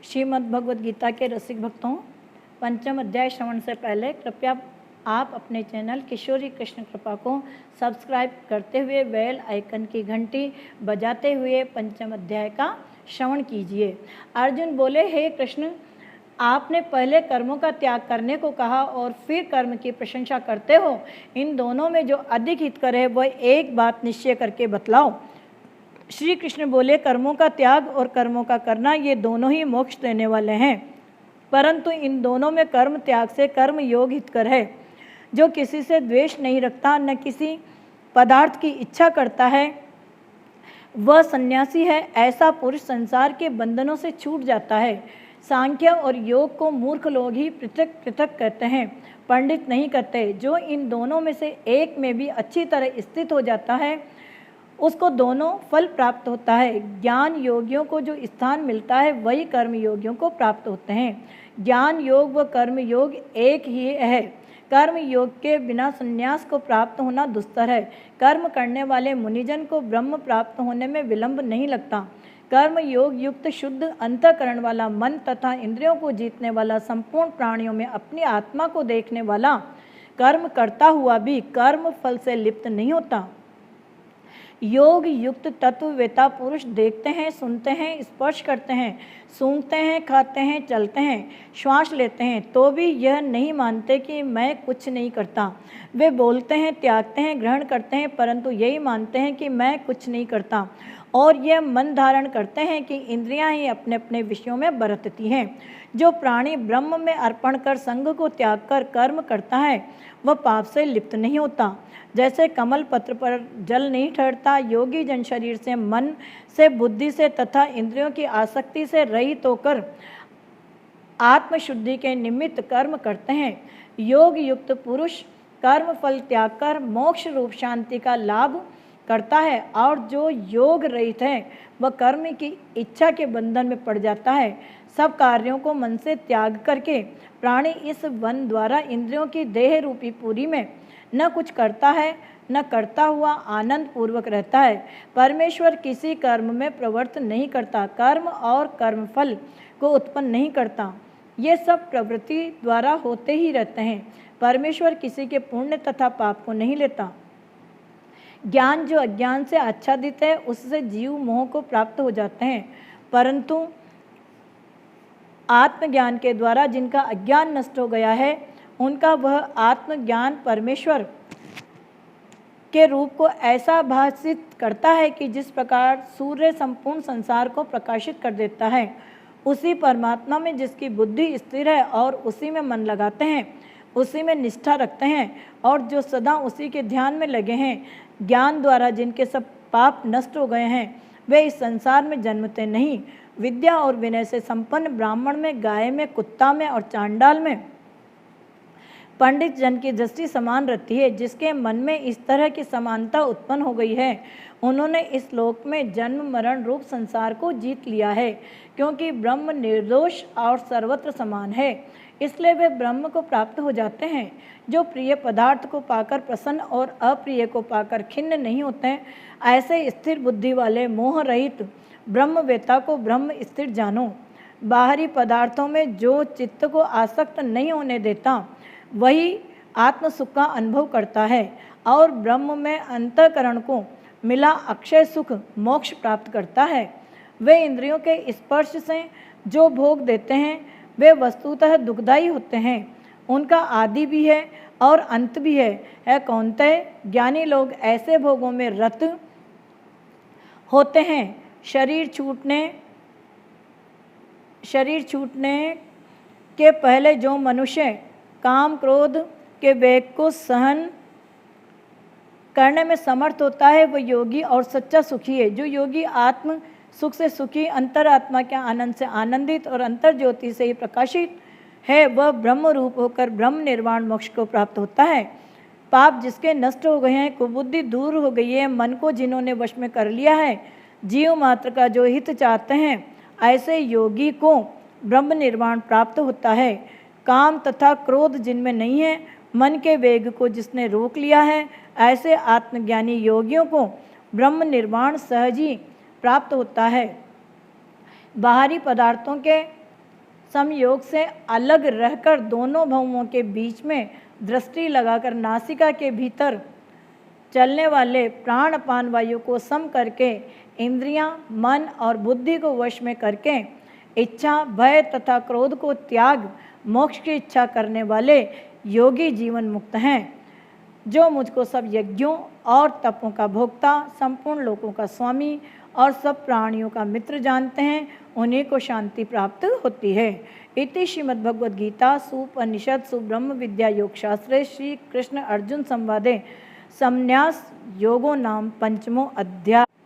श्रीमद् भगवद गीता के रसिक भक्तों, पंचम अध्याय श्रवण से पहले कृपया आप अपने चैनल किशोरी कृष्ण कृपा को सब्सक्राइब करते हुए बेल आइकन की घंटी बजाते हुए पंचम अध्याय का श्रवण कीजिए। अर्जुन बोले, हे कृष्ण, आपने पहले कर्मों का त्याग करने को कहा और फिर कर्म की प्रशंसा करते हो। इन दोनों में जो अधिक हितकर है वह एक बात निश्चय करके बतलाओ। श्री कृष्ण बोले, कर्मों का त्याग और कर्मों का करना ये दोनों ही मोक्ष देने वाले हैं, परंतु इन दोनों में कर्म त्याग से कर्म योग हितकर है। जो किसी से द्वेष नहीं रखता, न किसी पदार्थ की इच्छा करता है, वह सन्यासी है। ऐसा पुरुष संसार के बंधनों से छूट जाता है। सांख्य और योग को मूर्ख लोग ही पृथक पृथक कहते हैं, पंडित नहीं कहते। जो इन दोनों में से एक में भी अच्छी तरह स्थित हो जाता है, उसको दोनों फल प्राप्त होता है। ज्ञान योगियों को जो स्थान मिलता है वही कर्म योगियों को प्राप्त होते हैं। ज्ञान योग व कर्म योग एक ही है। कर्म योग के बिना संन्यास को प्राप्त होना दुस्तर है। कर्म करने वाले मुनिजन को ब्रह्म प्राप्त होने में विलंब नहीं लगता। कर्म योग युक्त शुद्ध अंतःकरण वाला मन तथा इंद्रियों को जीतने वाला, संपूर्ण प्राणियों में अपनी आत्मा को देखने वाला, कर्म करता हुआ भी कर्म फल से लिप्त नहीं होता। योग युक्त तत्ववेता पुरुष देखते हैं, सुनते हैं, स्पर्श करते हैं, सूंघते हैं, खाते हैं, चलते हैं, श्वास लेते हैं, तो भी यह नहीं मानते कि मैं कुछ नहीं करता। वे बोलते हैं, त्यागते हैं, ग्रहण करते हैं, परंतु यही मानते हैं कि मैं कुछ नहीं करता। और यह मन धारण करते हैं कि इंद्रियां ही अपने अपने विषयों में बरतती हैं। जो प्राणी ब्रह्म में अर्पण कर संग को त्याग कर कर्म करता है, वह पाप से लिप्त नहीं होता। जैसे कमल पत्र पर जल नहीं ठहरता, योगी जन शरीर से, मन से, बुद्धि से तथा इंद्रियों की आसक्ति से रहित होकर आत्मशुद्धि के निमित्त कर्म करते हैं। योग युक्त पुरुष कर्म फल त्याग कर मोक्ष रूप शांति का लाभ करता है, और जो योग रहित है वह कर्म की इच्छा के बंधन में पड़ जाता है। सब कार्यों को मन से त्याग करके प्राणी इस वन द्वारा इंद्रियों की देह रूपी पूरी में न कुछ करता है, न करता हुआ आनंद पूर्वक रहता है। परमेश्वर किसी कर्म में प्रवृत्त नहीं करता, कर्म और कर्मफल को उत्पन्न नहीं करता। ये सब प्रवृत्ति द्वारा होते ही रहते हैं। परमेश्वर किसी के पुण्य तथा पाप को नहीं लेता। ज्ञान जो अज्ञान से आच्छादित है, उससे जीव मोह को प्राप्त हो जाते हैं, परंतु आत्मज्ञान के द्वारा जिनका अज्ञान नष्ट हो गया है, उनका वह आत्मज्ञान परमेश्वर के रूप को ऐसा भाषित करता है कि जिस प्रकार सूर्य संपूर्ण संसार को प्रकाशित कर देता है, उसी परमात्मा में जिसकी बुद्धि स्थिर है और उसी में मन लगाते हैं, उसी में निष्ठा रखते हैं, और जो सदा उसी के ध्यान में लगे हैं, ज्ञान द्वारा जिनके सब पाप नष्ट हो गए हैं, वे इस संसार में जन्मते नहीं। विद्या और विनय से संपन्न ब्राह्मण में, गाय में, कुत्ता में और चांडाल में पंडित जन की दृष्टि समान रहती है। जिसके मन में इस तरह की समानता उत्पन्न हो गई है, उन्होंने इस लोक में जन्म मरण रूप संसार को जीत लिया है, क्योंकि ब्रह्म निर्दोष और सर्वत्र समान है, इसलिए वे ब्रह्म को प्राप्त हो जाते हैं। जो प्रिय पदार्थ को पाकर प्रसन्न और अप्रिय को पाकर खिन्न नहीं होते हैं, ऐसे स्थिर बुद्धि वाले मोह रहित ब्रह्मवेता को ब्रह्म स्थिर जानो। बाहरी पदार्थों में जो चित्त को आसक्त नहीं होने देता, वही आत्म सुख का अनुभव करता है, और ब्रह्म में अंतःकरण को मिला अक्षय सुख मोक्ष प्राप्त करता है। वे इंद्रियों के स्पर्श से जो भोग देते हैं, वे वस्तुतः दुखदायी होते हैं। उनका आदि भी है और अंत भी है कौन्तेय, ज्ञानी लोग ऐसे भोगों में रत होते हैं। शरीर छूटने के पहले जो मनुष्य काम क्रोध के वेग को सहन करने में समर्थ होता है, वह योगी और सच्चा सुखी है। जो योगी आत्म सुख से सुखी, अंतरात्मा के आनंद से आनंदित और अंतर ज्योति से ही प्रकाशित है, वह ब्रह्म रूप होकर ब्रह्म निर्वाण मोक्ष को प्राप्त होता है। पाप जिसके नष्ट हो गए हैं, कुबुद्धि दूर हो गई है, मन को जिन्होंने वश में कर लिया है, जीव मात्र का जो हित चाहते हैं, ऐसे योगी को ब्रह्म निर्वाण प्राप्त होता है। काम तथा क्रोध जिनमें नहीं है, मन के वेग को जिसने रोक लिया है, ऐसे आत्मज्ञानी योगियों को ब्रह्म निर्वाण सहज ही प्राप्त होता है। बाहरी पदार्थों के समयोग से अलग रहकर दोनों भवों के बीच में दृष्टि लगाकर नासिका के भीतर चलने वाले प्राण अपान वायु को सम करके इंद्रियां, मन और बुद्धि को वश में करके इच्छा, भय तथा क्रोध को त्याग मोक्ष की इच्छा करने वाले योगी जीवन मुक्त हैं। जो मुझको सब यज्ञों और तपों का भोक्ता, संपूर्ण लोकों का स्वामी और सब प्राणियों का मित्र जानते हैं, उन्हीं को शांति प्राप्त होती है। इति श्रीमद्भगवद गीता सुपनिषद सुब्रह्म विद्या योग शास्त्रे श्री कृष्ण अर्जुन संवादे संन्यास योगो नाम पंचमो अध्याय।